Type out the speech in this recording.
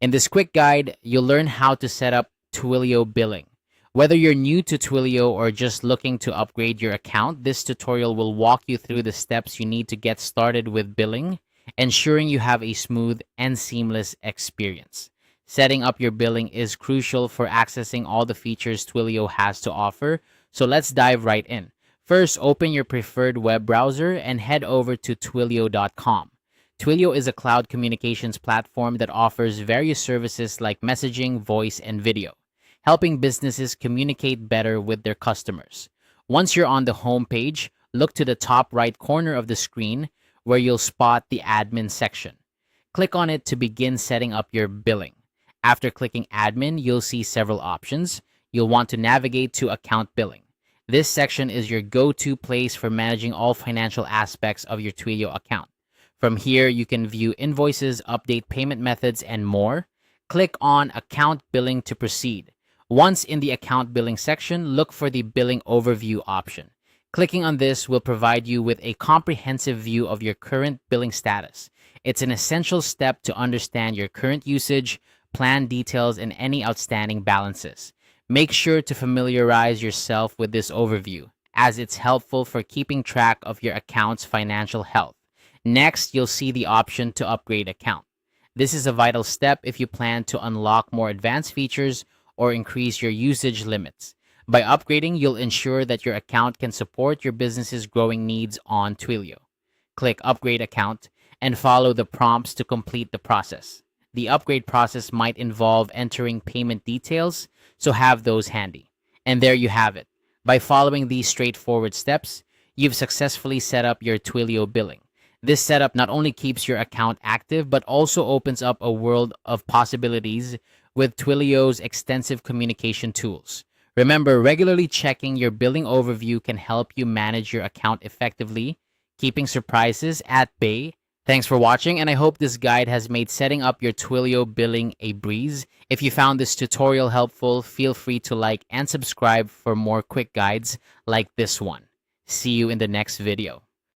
In this quick guide, you'll learn how to set up Twilio billing. Whether you're new to Twilio or just looking to upgrade your account, this tutorial will walk you through the steps you need to get started with billing, ensuring you have a smooth and seamless experience. Setting up your billing is crucial for accessing all the features Twilio has to offer, so let's dive right in. First, open your preferred web browser and head over to twilio.com. Twilio is a cloud communications platform that offers various services like messaging, voice, and video, helping businesses communicate better with their customers. Once you're on the home page, look to the top right corner of the screen where you'll spot the admin section. Click on it to begin setting up your billing. After clicking admin, you'll see several options. You'll want to navigate to account billing. This section is your go-to place for managing all financial aspects of your Twilio account. From here, you can view invoices, update payment methods, and more. Click on Account Billing to proceed. Once in the Account Billing section, look for the Billing Overview option. Clicking on this will provide you with a comprehensive view of your current billing status. It's an essential step to understand your current usage, plan details, and any outstanding balances. Make sure to familiarize yourself with this overview, as it's helpful for keeping track of your account's financial health. Next, you'll see the option to upgrade account. This is a vital step if you plan to unlock more advanced features or increase your usage limits. By upgrading, you'll ensure that your account can support your business's growing needs on Twilio. Click Upgrade Account and follow the prompts to complete the process. The upgrade process might involve entering payment details, so have those handy. And there you have it. By following these straightforward steps, you've successfully set up your Twilio billing. This setup not only keeps your account active, but also opens up a world of possibilities with Twilio's extensive communication tools. Remember, regularly checking your billing overview can help you manage your account effectively, keeping surprises at bay. Thanks for watching, and I hope this guide has made setting up your Twilio billing a breeze. If you found this tutorial helpful, feel free to like and subscribe for more quick guides like this one. See you in the next video.